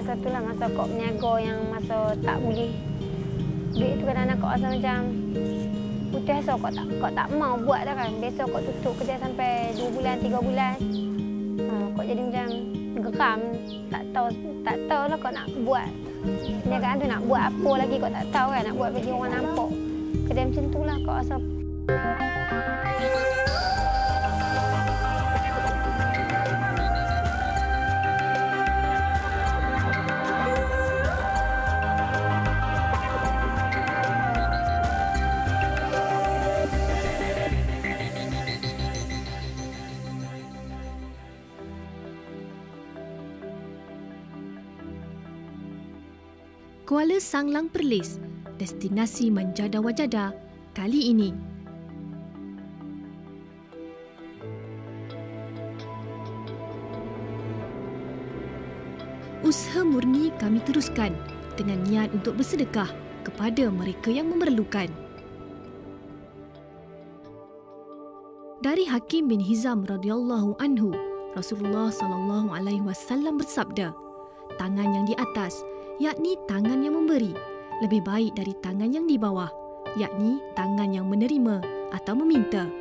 masa tu lah, masa kok berniaga yang masa tak boleh. Duit tu kadang-kadang kok rasa macam putus so kok tak mau buat dah kan. Biasa kok tutup kerja sampai 2 bulan, 3 bulan. Kok jadi macam geram, tak tahu lah kok nak buat. Perniagaan tu nak buat apa lagi kok tak tahu kan, nak buat bagi orang nampak. Kedai macam tu lah kok rasa. Kuala Sanglang Perlis, destinasi menjada wajada kali ini. Usaha murni kami teruskan dengan niat untuk bersedekah kepada mereka yang memerlukan. Dari Hakim bin Hizam radhiyallahu anhu, Rasulullah sallallahu alaihi wasallam bersabda, tangan yang di atas, yakni tangan yang memberi, lebih baik dari tangan yang di bawah, yakni tangan yang menerima atau meminta.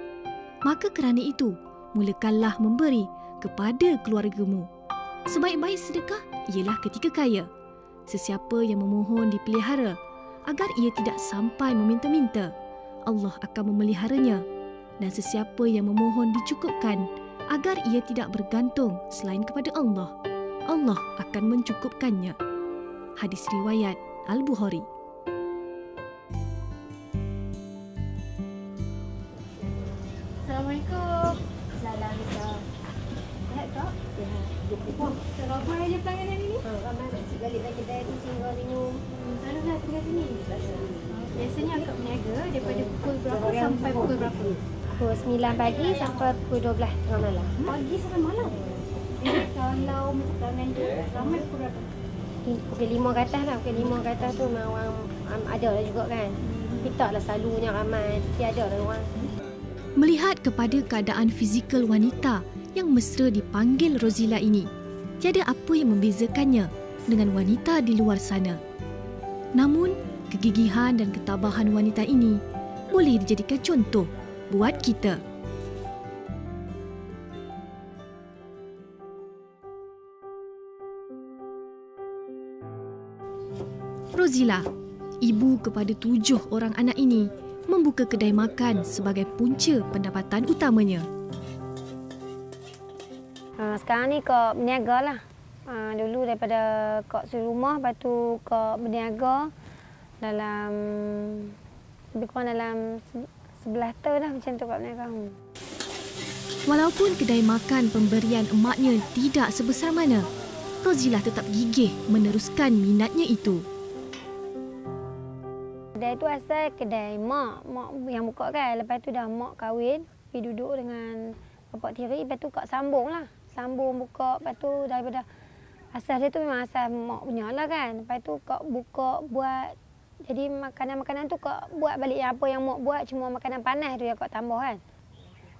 Maka kerana itu, mulakanlah memberi kepada keluargamu. Sebaik-baik sedekah ialah ketika kaya. Sesiapa yang memohon dipelihara agar ia tidak sampai meminta-minta, Allah akan memeliharanya. Dan sesiapa yang memohon dicukupkan agar ia tidak bergantung selain kepada Allah, Allah akan mencukupkannya. Hadis riwayat Al-Bukhari. Assalamualaikum. Assalamualaikum. Sihat tak? Sihat. Ramai aja pelanggan hari ni? Ramai. Cik balik lagi kedai tu singgah minum. Selalulah tinggal sini? Biasanya akak berniaga daripada pukul berapa sampai pukul berapa? Pukul 9 pagi sampai pukul 12 tengah malam. Pagi sampai malam? Kalau pelanggan tu ramai pukul berapa? Pukul 5 ke atas lah. Pukul 5 ke atas tu memang orang ada lah juga kan. Tapi taklah selalunya ramai. Tapi ada lah orang. Melihat kepada keadaan fizikal wanita yang mesra dipanggil Rozila ini, tiada apa yang membezakannya dengan wanita di luar sana. Namun, kegigihan dan ketabahan wanita ini boleh dijadikan contoh buat kita. Rozila, ibu kepada 7 orang anak ini, membuka kedai makan sebagai punca pendapatan utamanya. Sekarang ni kok berniaga lah. Dulu daripada kok suri rumah, lepas tu kok berniaga dalam lebih kurang dalam 11 tahun dah macam tu kok berniaga. Walaupun kedai makan pemberian emaknya tidak sebesar mana, Rozila tetap gigih meneruskan minatnya itu. Kedai tu asal kedai mak yang buka kan. Lepas tu dah mak kahwin, pergi duduk dengan bapak tiri. Lepas tu kak sambung lah. Sambung buka. Lepas tu daripada asal dia tu memang asal mak punya lah kan. Lepas tu kak buka buat. Jadi makanan-makanan tu kak buat balik yang apa yang mak buat. Cuma makanan panas tu yang kak tambah kan.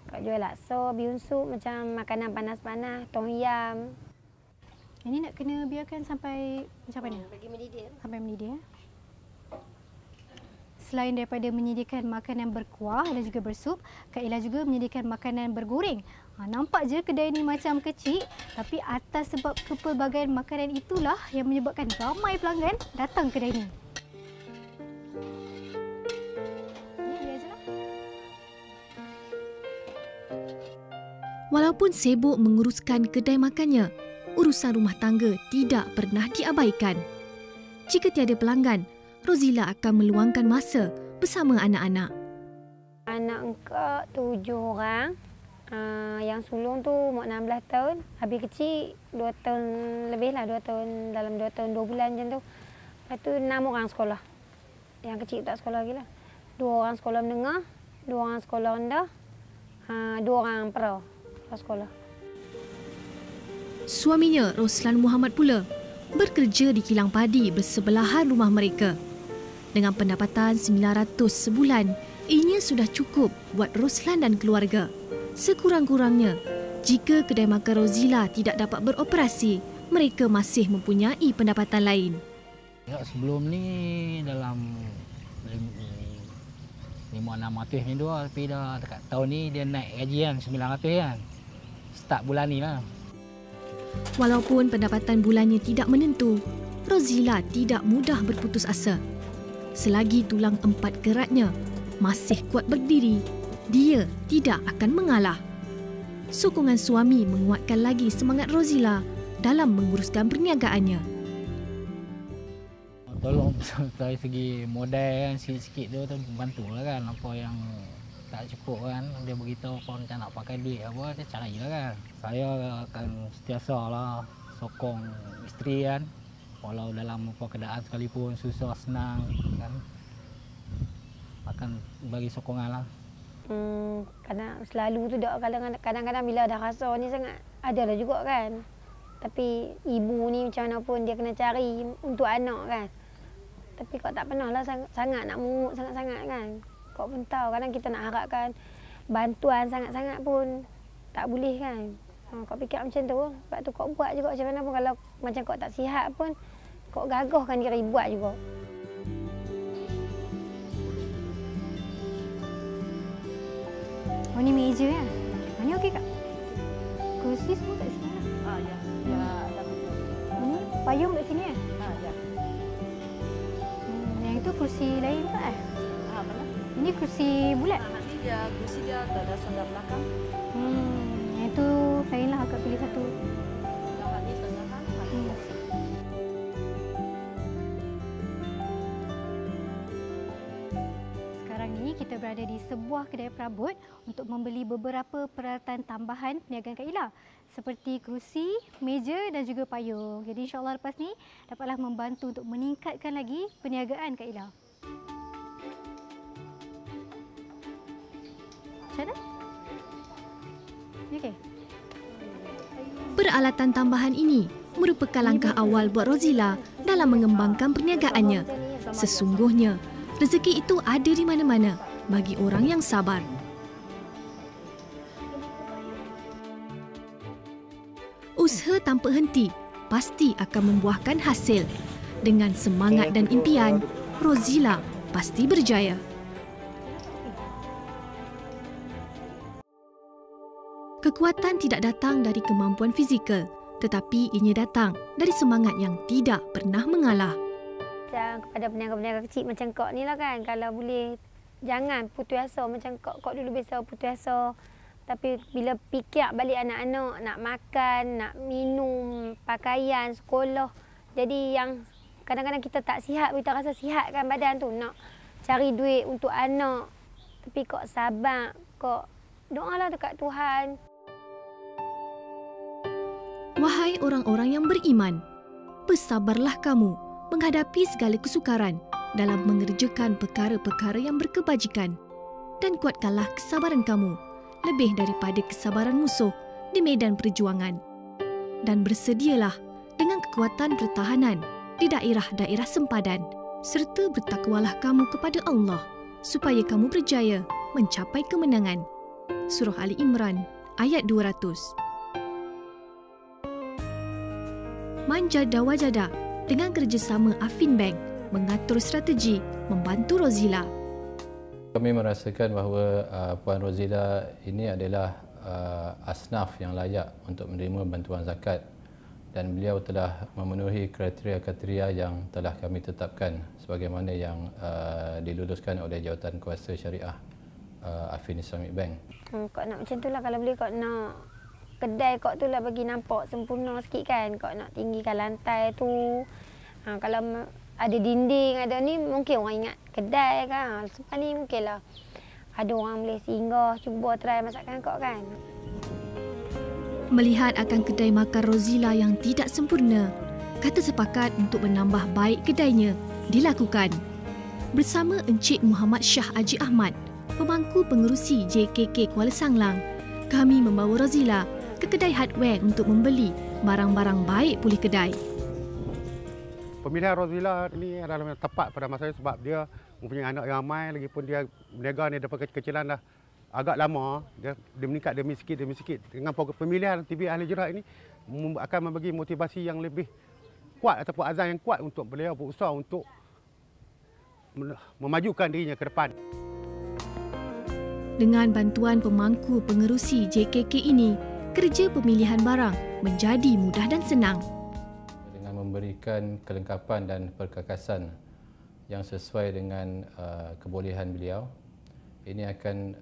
Kak jual laksa, bihun sup, macam makanan panas-panas, tom yam. Ini nak kena biarkan sampai macam mana? Bagi mendidih. Sampai mendidih. Selain daripada menyediakan makanan berkuah dan juga bersup, Kak Ella juga menyediakan makanan bergoreng. Nampak je kedai ni macam kecil, tapi atas sebab kepelbagaian makanan itulah yang menyebabkan ramai pelanggan datang kedai ni. Walaupun sibuk menguruskan kedai makannya, urusan rumah tangga tidak pernah diabaikan. Jika tiada pelanggan, Rozila akan meluangkan masa bersama anak-anak. Anak engkau 7 orang. Yang sulung tu umur 16 tahun. Habis kecil 2 tahun lebih lah. 2 tahun, dalam 2 tahun 2 bulan macam tu. Lepas tu 6 orang sekolah. Yang kecil tak sekolah lagi lah. 2 orang sekolah menengah. 2 orang sekolah rendah. 2 orang pra sekolah. Suaminya, Roslan Muhammad pula, bekerja di kilang padi bersebelahan rumah mereka. Dengan pendapatan 900 sebulan, ianya sudah cukup buat Roslan dan keluarga. Sekurang-kurangnya, jika kedai makan Rozila tidak dapat beroperasi, mereka masih mempunyai pendapatan lain. Ya, sebelum ni dalam 500-600 ni dua, tapi dah dekat tahun ni dia naik gaji kan 900 kan. Start bulan ni lah. Walaupun pendapatan bulannya tidak menentu, Rozila tidak mudah berputus asa. Selagi tulang 4 geratnya masih kuat berdiri, dia tidak akan mengalah. Sokongan suami menguatkan lagi semangat Rozila dalam menguruskan perniagaannya. Tolong dari segi modal kan, sikit-sikit tu bantulah kan. Apa yang tak cukup kan, dia beritahu apa macam nak pakai duit apa, dia carilah kan. Saya akan sentiasa lah sokong isteri kan, walau dalam apa keadaan sekalipun, susah senang kan, akan bagi sokongan lah. Kadang selalu tu kadang-kadang bila dah rasa ni sangat, ada lah juga kan. Tapi ibu ni macam mana pun dia kena cari untuk anak kan. Tapi kau tak pernah lah sangat nak mungut sangat-sangat kan. Kau pun tahu kadang kita nak harapkan bantuan sangat-sangat pun tak boleh kan. Kau fikir macam tu. Sebab tu kau buat juga macam mana pun. Kalau macam kau tak sihat pun, kau gagahkan diri buat juga. Oh, ni meja ya? Ni okey kak? Kursi semua kat sini lah. Ya. Ya, ada kursi. Ini payung kat sini ya? Ya. Yang itu kursi lain tak? Mana? Ini kursi bulat? Nanti dia kursi dia ada sebelah belakang. Yang itu lainlah, akak pilih satu. Yang ni tengah kan? Sekarang ni kita berada di sebuah kedai perabot untuk membeli beberapa peralatan tambahan perniagaan Kak Ila, seperti kerusi, meja dan juga payung. Jadi insya-Allah lepas ni dapatlah membantu untuk meningkatkan lagi perniagaan Kak Ila. Macam mana? Okey. Peralatan tambahan ini merupakan langkah awal buat Rozila dalam mengembangkan perniagaannya. Sesungguhnya, rezeki itu ada di mana-mana bagi orang yang sabar. Usaha tanpa henti pasti akan membuahkan hasil. Dengan semangat dan impian, Rozila pasti berjaya. Kekuatan tidak datang dari kemampuan fizikal, tetapi ianya datang dari semangat yang tidak pernah mengalah. Macam kepada peniaga-peniaga kecil macam kau ni lah kan, kalau boleh jangan putus asa macam kau dulu biasa putus asa. Tapi bila fikir balik anak-anak nak makan, nak minum, pakaian, sekolah. Jadi yang kadang-kadang kita tak sihat, kita rasa sihat kan badan tu, nak cari duit untuk anak. Tapi kau sabar, kau doalah dekat Tuhan. Wahai orang-orang yang beriman, bersabarlah kamu menghadapi segala kesukaran dalam mengerjakan perkara-perkara yang berkebajikan, dan kuatkanlah kesabaran kamu lebih daripada kesabaran musuh di medan perjuangan. Dan bersedialah dengan kekuatan pertahanan di daerah-daerah sempadan, serta bertakwalah kamu kepada Allah supaya kamu berjaya mencapai kemenangan. Surah Ali Imran ayat 200. Manjada Wajada dengan kerjasama Affin Bank mengatur strategi membantu Rozila. Kami merasakan bahawa Puan Rozila ini adalah asnaf yang layak untuk menerima bantuan zakat, dan beliau telah memenuhi kriteria-kriteria yang telah kami tetapkan sebagaimana yang diluluskan oleh Jawatan Kuasa Syariah Affin Islamic Bank. Kau nak macam tu lah, kalau boleh kau nak kedai kau tu lah bagi nampak sempurna sikit kan. Kau nak tinggikan lantai tu. Kalau ada dinding, ada ni, mungkin orang ingat kedai kan. Lepas ni mungkinlah ada orang boleh singgah, cuba try masakan kau kan. Melihat akan kedai makan Rozila yang tidak sempurna, kata sepakat untuk menambah baik kedainya dilakukan. Bersama Encik Muhammad Shah Haji Ahmad, pemangku pengerusi JKK Kuala Sanglang, kami membawa Rozila ke kedai hardware untuk membeli barang-barang baik pulih kedai. Pemilihan Rozila ini adalah tepat pada masa ini sebab dia mempunyai anak yang ramai, lagipun dia berniaga ni daripada kecil-kecilan dah agak lama. Dia meningkat demi sikit. Dengan pemilihan TV Ahli Jerat ini akan memberi motivasi yang lebih kuat ataupun azam yang kuat untuk beliau berusaha untuk memajukan dirinya ke depan. Dengan bantuan pemangku pengerusi JKK ini, kerja pemilihan barang menjadi mudah dan senang. Dengan memberikan kelengkapan dan perkakasan yang sesuai dengan kebolehan beliau, ini akan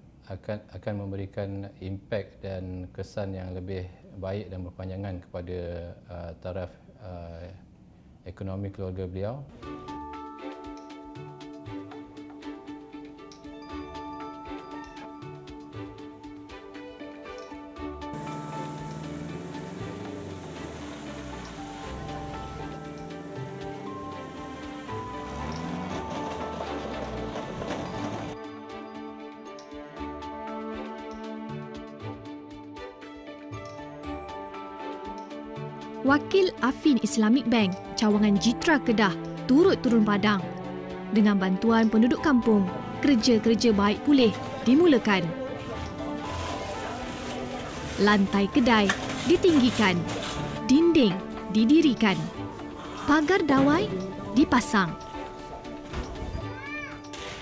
memberikan impak dan kesan yang lebih baik dan berpanjangan kepada taraf ekonomi keluarga beliau. Wakil Affin Islamic Bank Cawangan Jitra Kedah turut turun padang. Dengan bantuan penduduk kampung, kerja-kerja baik pulih dimulakan. Lantai kedai ditinggikan, dinding didirikan, pagar dawai dipasang.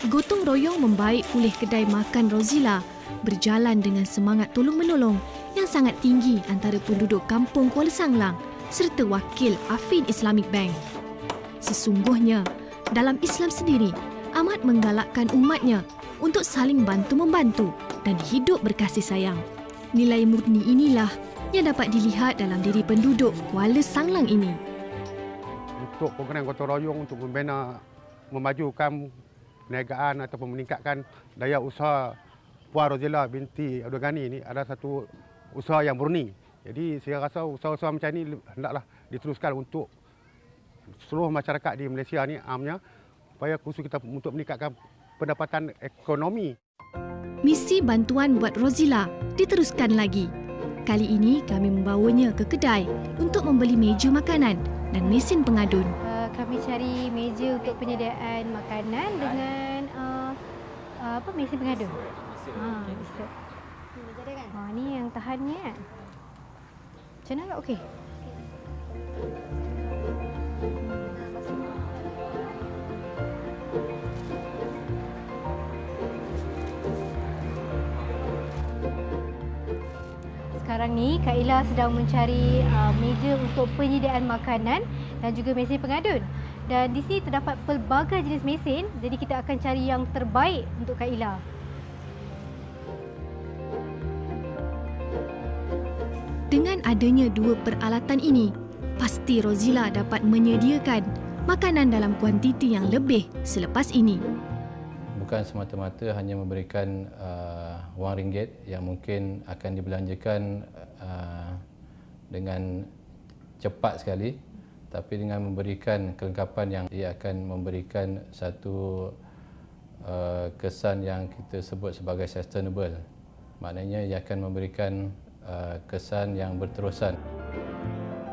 Gotong royong membaik pulih kedai makan Rozila berjalan dengan semangat tolong-menolong yang sangat tinggi antara penduduk kampung Kuala Sanglang serta wakil Affin Islamic Bank. Sesungguhnya, dalam Islam sendiri amat menggalakkan umatnya untuk saling bantu-membantu dan hidup berkasih sayang. Nilai murni inilah yang dapat dilihat dalam diri penduduk Kuala Sanglang ini. Untuk program gotong royong untuk membina, memajukan perniagaan ataupun meningkatkan daya usaha Puan Rozila binti Abdul Ghani ini adalah satu usaha yang murni. Jadi saya rasa usaha-usaha macam ini hendaklah diteruskan untuk seluruh masyarakat di Malaysia ni amnya, supaya khusus kita untuk meningkatkan pendapatan ekonomi. Misi bantuan buat Rozila diteruskan lagi. Kali ini kami membawanya ke kedai untuk membeli meja makanan dan mesin pengadun. Kami cari meja untuk penyediaan makanan dengan mesin pengadun. Bisa. Ni yang tahannya. Macam mana? Okey. Sekarang ni Kak Ella sedang mencari meja untuk penyediaan makanan dan juga mesin pengadun. Dan di sini terdapat pelbagai jenis mesin, jadi kita akan cari yang terbaik untuk Kak Ella. Dengan adanya dua peralatan ini, pasti Rozila dapat menyediakan makanan dalam kuantiti yang lebih selepas ini. Bukan semata-mata hanya memberikan wang ringgit yang mungkin akan dibelanjakan dengan cepat sekali, tapi dengan memberikan kelengkapan yang ia akan memberikan satu kesan yang kita sebut sebagai sustainable. Maknanya ia akan memberikan kesan yang berterusan.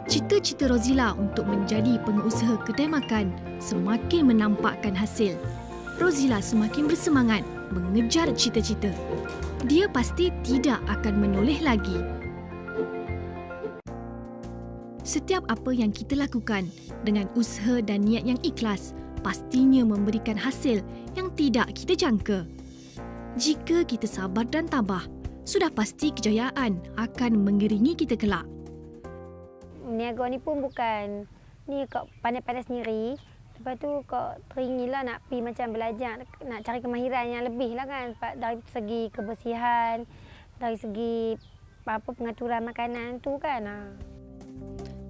Cita-cita Rozila untuk menjadi pengusaha kedai makan semakin menampakkan hasil. Rozila semakin bersemangat mengejar cita-cita. Dia pasti tidak akan menoleh lagi. Setiap apa yang kita lakukan dengan usaha dan niat yang ikhlas pastinya memberikan hasil yang tidak kita jangka. Jika kita sabar dan tabah, sudah pasti kejayaan akan mengiringi kita kelak. Niaga ni pun bukan ni kau pandai-pandai sendiri. Lepas tu kau teringinlah nak pergi macam belajar, nak cari kemahiran yang lebih lah kan. Dari segi kebersihan, dari segi pengaturan makanan tu kan.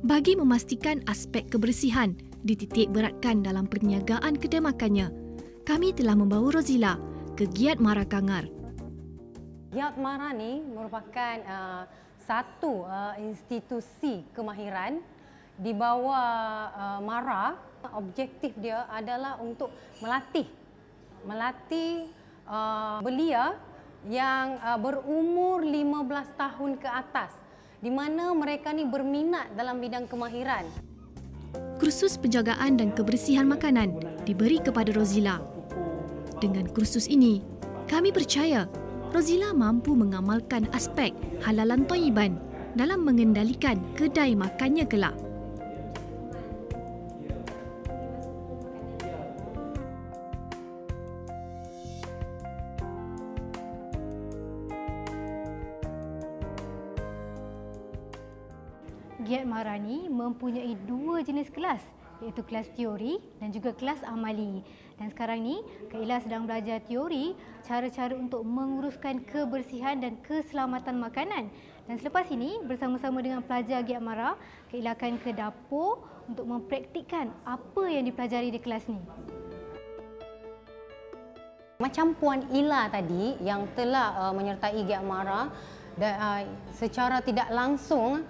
Bagi memastikan aspek kebersihan dititik beratkan dalam perniagaan kedai makannya, kami telah membawa Rozila ke Giat Mara Kangar. Giat Mara ni merupakan satu institusi kemahiran di bawah Mara. Objektif dia adalah untuk melatih belia yang berumur 15 tahun ke atas, di mana mereka ni berminat dalam bidang kemahiran. Kursus penjagaan dan kebersihan makanan diberi kepada Rozila. Dengan kursus ini, kami percaya Rozila mampu mengamalkan aspek halalan thayyiban dalam mengendalikan kedai makannya kelak. Giat Mara ni mempunyai 2 jenis kelas, iaitu kelas teori dan juga kelas amali. Dan sekarang ni Kak Ella sedang belajar teori, cara-cara untuk menguruskan kebersihan dan keselamatan makanan. Dan selepas ini bersama-sama dengan pelajar Giat Mara, Kak Ella akan ke dapur untuk mempraktikkan apa yang dipelajari di kelas ni. Macam Puan Ella tadi yang telah menyertai Giat Mara, secara tidak langsung,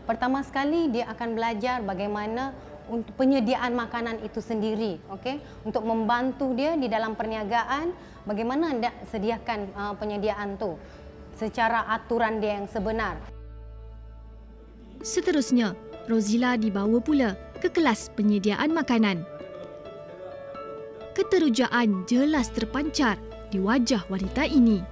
pertama sekali dia akan belajar bagaimana untuk penyediaan makanan itu sendiri, okey? Untuk membantu dia di dalam perniagaan, bagaimana hendak sediakan penyediaan tu secara aturan dia yang sebenar. Seterusnya, Rozila dibawa pula ke kelas penyediaan makanan. Keterujaan jelas terpancar di wajah wanita ini.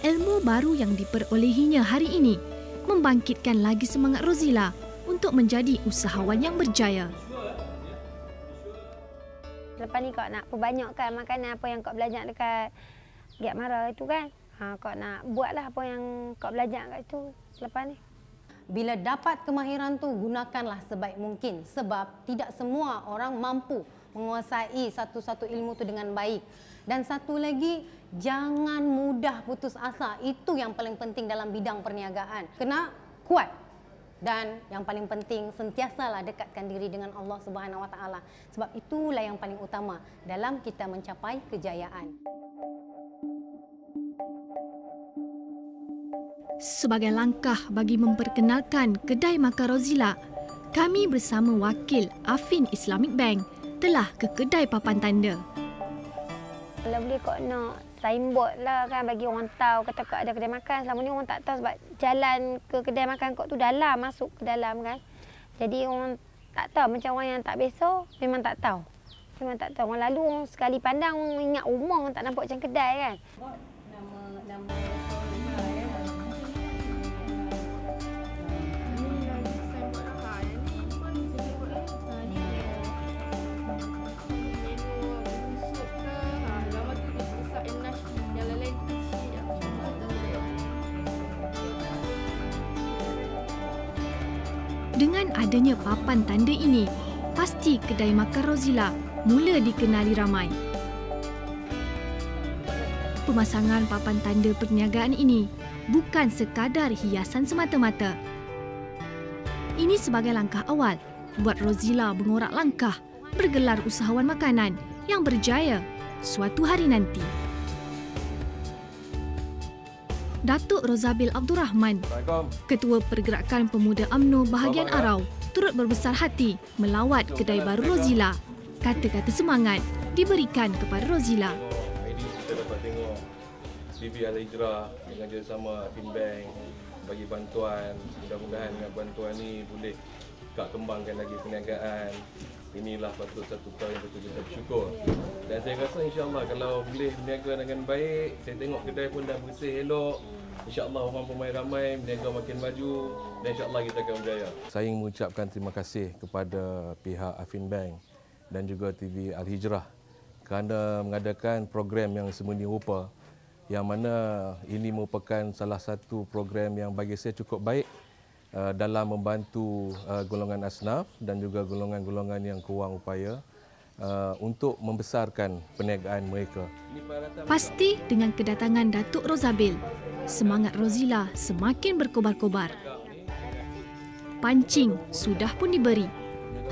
Ilmu baru yang diperolehinya hari ini membangkitkan lagi semangat Rozila untuk menjadi usahawan yang berjaya. Lepas ni kau nak perbanyakkan makanan apa yang kau belajar dekat Giat Mara itu kan. Kau nak buatlah apa yang kau belajar kat itu selepas ni. Bila dapat kemahiran tu, gunakanlah sebaik mungkin sebab tidak semua orang mampu menguasai satu-satu ilmu tu dengan baik. Dan satu lagi, jangan mudah putus asa. Itu yang paling penting dalam bidang perniagaan. Kena kuat. Dan yang paling penting, sentiasalah dekatkan diri dengan Allah Subhanahu Wa Taala. Sebab itulah yang paling utama dalam kita mencapai kejayaan. Sebagai langkah bagi memperkenalkan kedai makan Rozila, kami bersama wakil Affin Islamic Bank telah ke kedai papan tanda. Kalau boleh kau nak signboard lah kan bagi orang tahu kata kau ada kedai makan. Selama ni orang tak tahu sebab jalan ke kedai makan kau tu dalam, masuk ke dalam kan. Jadi orang tak tahu, macam orang yang tak biasa memang tak tahu. Memang tak tahu. Orang lalu orang sekali pandang orang ingat rumah, orang tak nampak macam kedai kan. Dengan adanya papan tanda ini, pasti kedai makan Rozila mula dikenali ramai. Pemasangan papan tanda perniagaan ini bukan sekadar hiasan semata-mata. Ini sebagai langkah awal buat Rozila mengorak langkah bergelar usahawan makanan yang berjaya suatu hari nanti. Datuk Rozabil Abdul Rahman, Ketua Pergerakan Pemuda UMNO Bahagian Arau, turut berbesar hati melawat kedai baru Rozila. Kata-kata semangat diberikan kepada Rozila. Hari ini kita dapat tengok TV Al-Hijrah dengan kerjasama Affin Bank bagi bantuan. Mudah-mudahan dengan bantuan ni boleh kembangkan lagi perniagaan. Inilah patut satu perkara yang betul kita bersyukur. Dan saya rasa insya-Allah kalau boleh berniaga dengan baik, saya tengok kedai pun dah bersih elok. InsyaAllah orang pemain ramai, berniaga makin maju dan insyaAllah kita akan berjaya. Saya ingin mengucapkan terima kasih kepada pihak Affin Bank dan juga TV Al-Hijrah kerana mengadakan program yang semeni rupa yang mana ini merupakan salah satu program yang bagi saya cukup baik dalam membantu golongan asnaf dan juga golongan-golongan yang kurang upaya untuk membesarkan perniagaan mereka. Pasti dengan kedatangan Datuk Rozabil, semangat Rozila semakin berkobar-kobar. Pancing sudah pun diberi.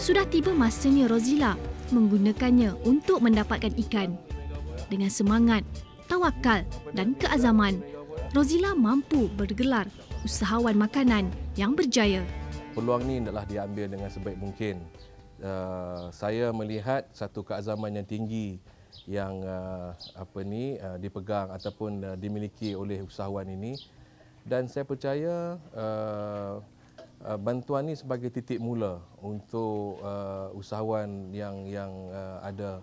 Sudah tiba masanya Rozila menggunakannya untuk mendapatkan ikan. Dengan semangat, tawakal dan keazaman, Rozila mampu bergelar usahawan makanan yang berjaya. Peluang ini hendaklah diambil dengan sebaik mungkin. Saya melihat satu keazaman yang tinggi yang dipegang ataupun dimiliki oleh usahawan ini, dan saya percaya bantuan ini sebagai titik mula untuk usahawan yang ada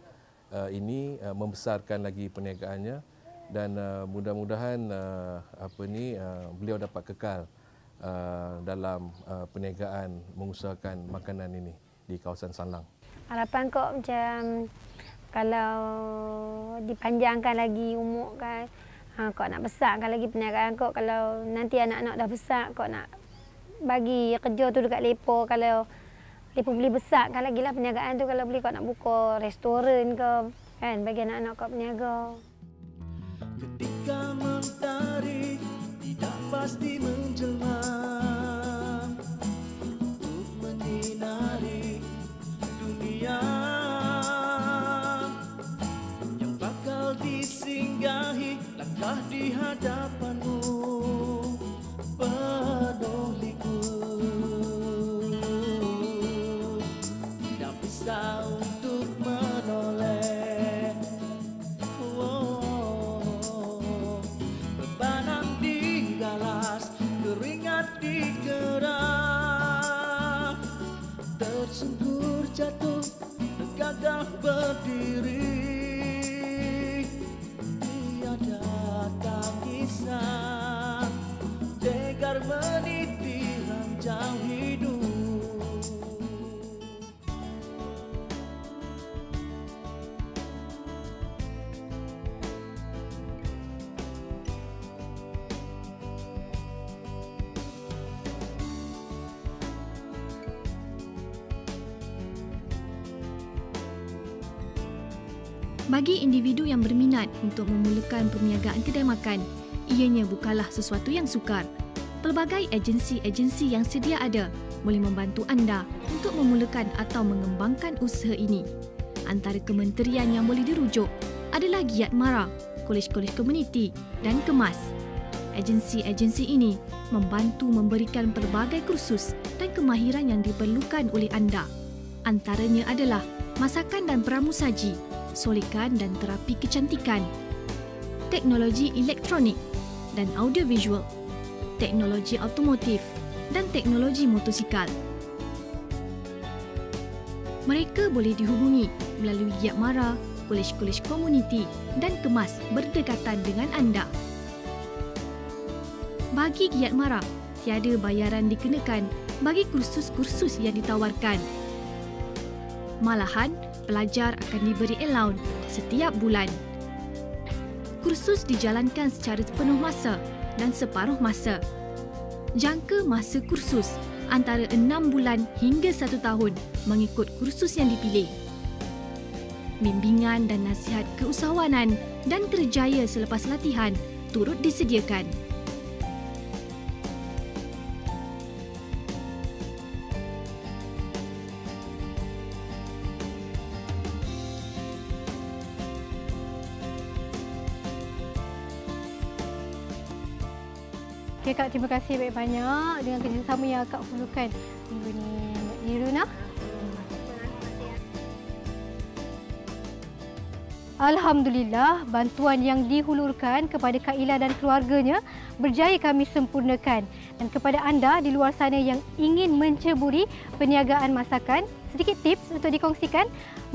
ini membesarkan lagi perniagaannya. Dan mudah-mudahan beliau dapat kekal dalam perniagaan mengusahakan makanan ini di kawasan Sanlang. Harapan kok macam kalau dipanjangkan lagi umur kan, kok nak besarkan lagi perniagaan kok. Kalau nanti anak-anak dah besar, kok nak bagi kerja tu dekat lepo. Kalau lepo boleh besarkan lagi lah perniagaan tu. Kalau boleh kok nak buka restoran ke, kan, bagi anak-anak kok berniaga. Ketika mentari tidak pasti menjelma untuk menyinari dunia yang bakal disinggahi, langkah di hadapanmu penuh liku, tidak bisa untuk menoleh. Bebanan digalas, keringat dikerah, tersungkur jatuh, tergagah berdiri, tiada tangisan, tegar meniti ranjang hidup. Bagi individu yang berminat untuk memulakan perniagaan kedai makan, ianya bukanlah sesuatu yang sukar. Pelbagai agensi-agensi yang sedia ada boleh membantu anda untuk memulakan atau mengembangkan usaha ini. Antara kementerian yang boleh dirujuk adalah Giat Mara, Kolej-Kolej Komuniti dan Kemas. Agensi-agensi ini membantu memberikan pelbagai kursus dan kemahiran yang diperlukan oleh anda. Antaranya adalah masakan dan pramusaji, solikan dan terapi kecantikan, teknologi elektronik dan audiovisual, teknologi automotif dan teknologi motosikal. Mereka boleh dihubungi melalui Giat Mara, Kolej-Kolej Komuniti dan Kemas berdekatan dengan anda. Bagi Giat Mara, tiada bayaran dikenakan bagi kursus-kursus yang ditawarkan. Malahan, pelajar akan diberi allowance setiap bulan. Kursus dijalankan secara sepenuh masa dan separuh masa. Jangka masa kursus antara 6 bulan hingga 1 tahun mengikut kursus yang dipilih. Bimbingan dan nasihat keusahawanan dan kerjaya selepas latihan turut disediakan. Okay, Kak, terima kasih banyak-banyak dengan kerjasama yang Kak perlukan minggu ni. Iruna. Alhamdulillah, bantuan yang dihulurkan kepada Kak Ila dan keluarganya berjaya kami sempurnakan. Dan kepada anda di luar sana yang ingin menceburi perniagaan masakan, sedikit tips untuk dikongsikan: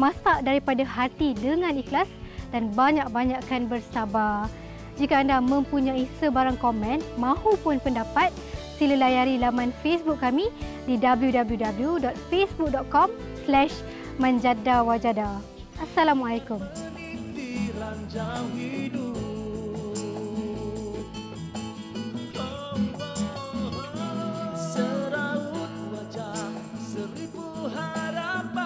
masak daripada hati dengan ikhlas dan banyak-banyakkan bersabar. Jika anda mempunyai sebarang komen mahupun pendapat, sila layari laman Facebook kami di www.facebook.com/manjadawajada. Assalamualaikum. Seraut wajah seribu harapan,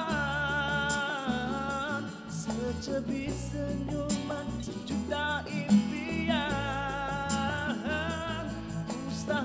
secebis senyuman sejuta impian, usah